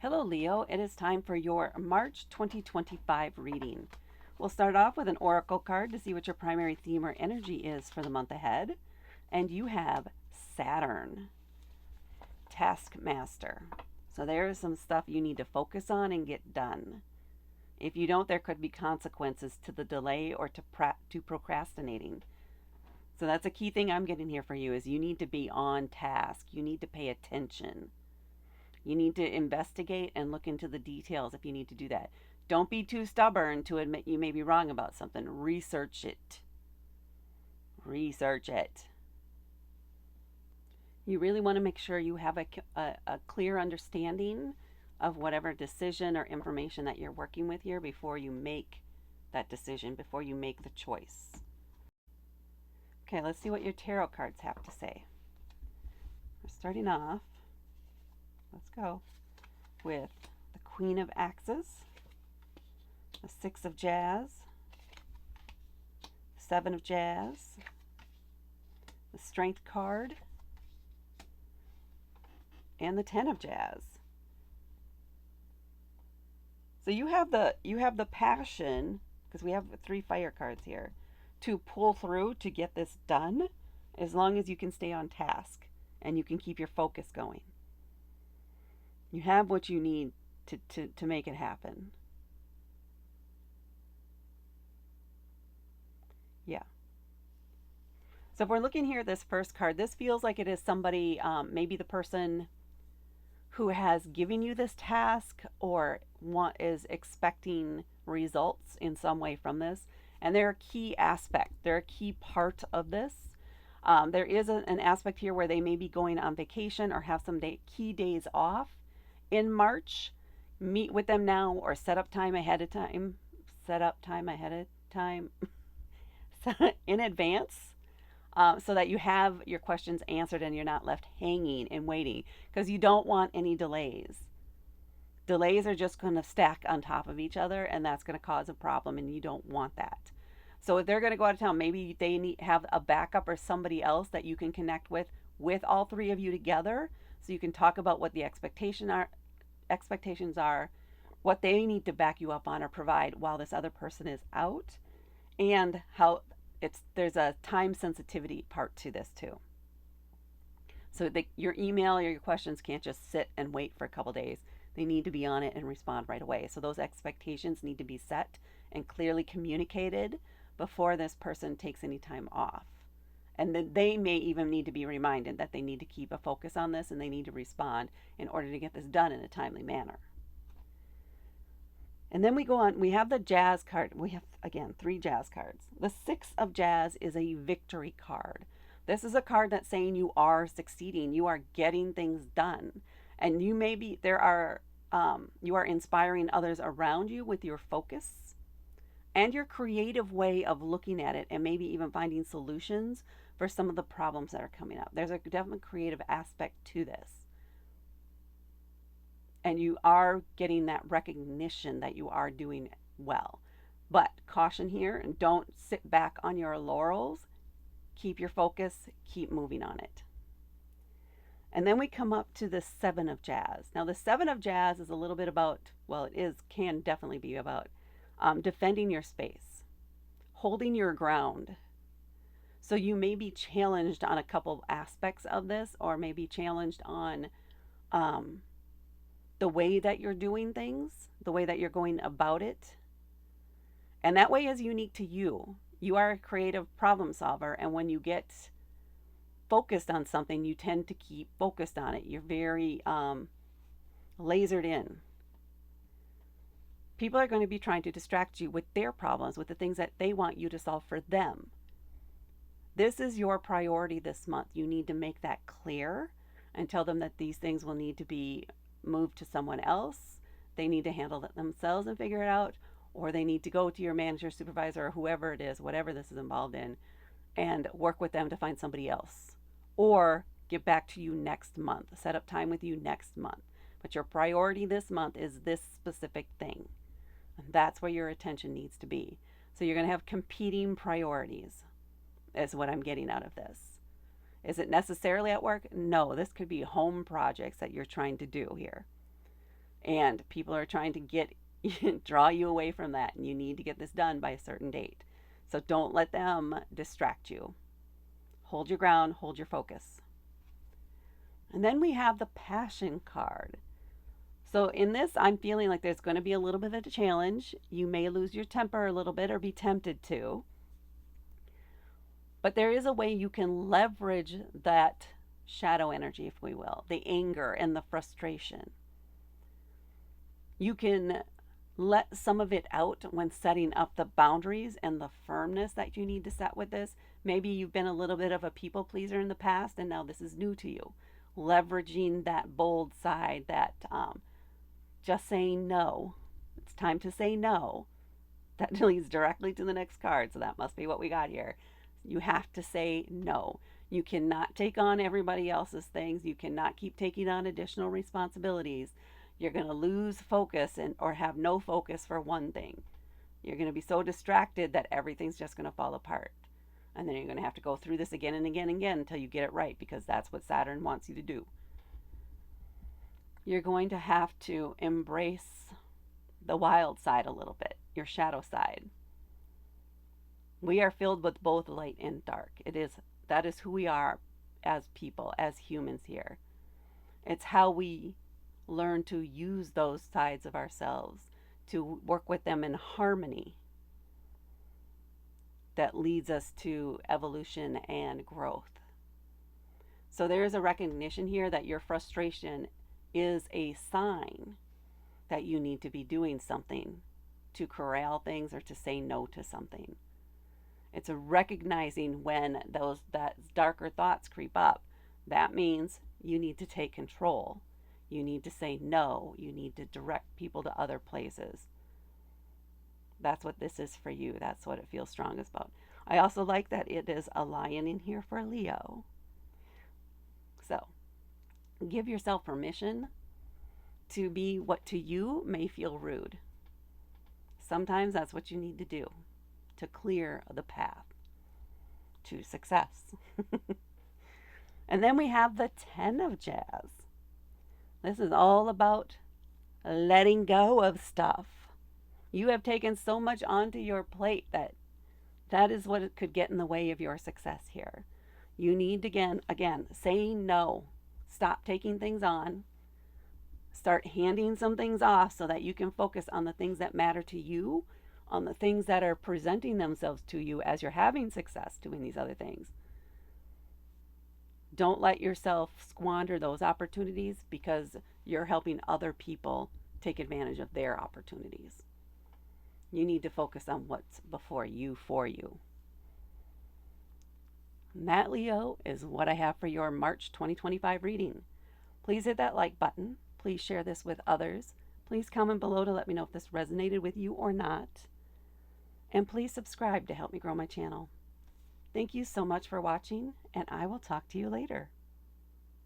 Hello, Leo. It is time for your March 2025 reading. We'll start off with an oracle card to see what your primary theme or energy is for the month ahead. And you have Saturn, Taskmaster. So there is some stuff you need to focus on and get done. If you don't, there could be consequences to the delay or to procrastinating. So that's a key thing I'm getting here for you is you need to be on task. You need to pay attention. You need to investigate and look into the details if you need to do that. Don't be too stubborn to admit you may be wrong about something. Research it. Research it. You really want to make sure you have a clear understanding of whatever decision or information that you're working with here before you make that decision, before you make the choice. Okay, let's see what your tarot cards have to say. We're starting off, let's go, with the Queen of Axes, the Six of Jazz, the Seven of Jazz, the Strength card, and the Ten of Jazz. So you have the passion, because we have 3 fire cards here, to pull through to get this done, as long as you can stay on task and you can keep your focus going. You have what you need to make it happen. Yeah. So if we're looking here at this first card, this feels like it is somebody, maybe the person who has given you this task or is expecting results in some way from this. And they're a key aspect. They're a key part of this. There is an aspect here where they may be going on vacation or have some key days off in March. Meet with them now or set up time ahead of time. Set up time ahead of time in advance, so that you have your questions answered and you're not left hanging and waiting, because you don't want any delays. Delays are just going to stack on top of each other, and that's going to cause a problem, and you don't want that. So if they're going to go out of town, maybe they have a backup or somebody else that you can connect with all 3 of you together, so you can talk about what the expectations are, what they need to back you up on or provide while this other person is out, and how there's a time sensitivity part to this too. So your email or your questions can't just sit and wait for a couple days. They need to be on it and respond right away. So those expectations need to be set and clearly communicated before this person takes any time off. And then they may even need to be reminded that they need to keep a focus on this and they need to respond in order to get this done in a timely manner. And then we go on, we have the Jazz card. We have, again, 3 Jazz cards. The Six of Jazz is a victory card. This is a card that's saying you are succeeding, you are getting things done. And you you are inspiring others around you with your focus and your creative way of looking at it, and maybe even finding solutions for some of the problems that are coming up. There's a definite creative aspect to this. And you are getting that recognition that you are doing well. But caution here, and don't sit back on your laurels. Keep your focus, keep moving on it. And then we come up to the Seven of Jazz. Now the Seven of Jazz is a little bit about, well, can definitely be about defending your space, holding your ground. So you may be challenged on a couple aspects of this, or maybe challenged on the way that you're doing things, the way that you're going about it. And that way is unique to you. You are a creative problem solver, and when you get focused on something, you tend to keep focused on it. You're very lasered in. People are going to be trying to distract you with their problems, with the things that they want you to solve for them. This is your priority this month. You need to make that clear and tell them that these things will need to be moved to someone else. They need to handle it themselves and figure it out, or they need to go to your manager, supervisor, or whoever it is, whatever this is involved in, and work with them to find somebody else, or get back to you next month, set up time with you next month. But your priority this month is this specific thing, and that's where your attention needs to be. So you're going to have competing priorities, is what I'm getting out of this. Is it necessarily at work? No, this could be home projects that you're trying to do here. And people are trying to draw you away from that, and you need to get this done by a certain date. So don't let them distract you. Hold your ground, hold your focus. And then we have the passion card. So in this, I'm feeling like there's going to be a little bit of a challenge. You may lose your temper a little bit or be tempted to. But there is a way you can leverage that shadow energy, if we will, the anger and the frustration. You can let some of it out when setting up the boundaries and the firmness that you need to set with this. Maybe you've been a little bit of a people pleaser in the past, and now this is new to you. Leveraging that bold side, that just saying no. It's time to say no. That leads directly to the next card, so that must be what we got here. You have to say no. You cannot take on everybody else's things. You cannot keep taking on additional responsibilities. You're going to lose focus or have no focus for one thing. You're going to be so distracted that everything's just going to fall apart. And then you're going to have to go through this again and again and again until you get it right, because that's what Saturn wants you to do. You're going to have to embrace the wild side a little bit, your shadow side. We are filled with both light and dark. That is who we are as people, as humans here. It's how we learn to use those sides of ourselves, to work with them in harmony, that leads us to evolution and growth. So there is a recognition here that your frustration is a sign that you need to be doing something to corral things or to say no to something. It's a recognizing when that darker thoughts creep up. That means you need to take control. You need to say no. You need to direct people to other places. That's what this is for you. That's what it feels strongest about. I also like that it is a lion in here for Leo. So give yourself permission to be what to you may feel rude. Sometimes that's what you need to do to clear the path to success. And then we have the 10 of Jazz. This is all about letting go of stuff. You have taken so much onto your plate that is what could get in the way of your success here. You need to, again, say no. Stop taking things on. Start handing some things off so that you can focus on the things that matter to you, on the things that are presenting themselves to you as you're having success doing these other things. Don't let yourself squander those opportunities because you're helping other people take advantage of their opportunities. You need to focus on what's before you for you. And that, Leo, is what I have for your March 2025 reading. Please hit that like button. Please share this with others. Please comment below to let me know if this resonated with you or not. And please subscribe to help me grow my channel. Thank you so much for watching, and I will talk to you later.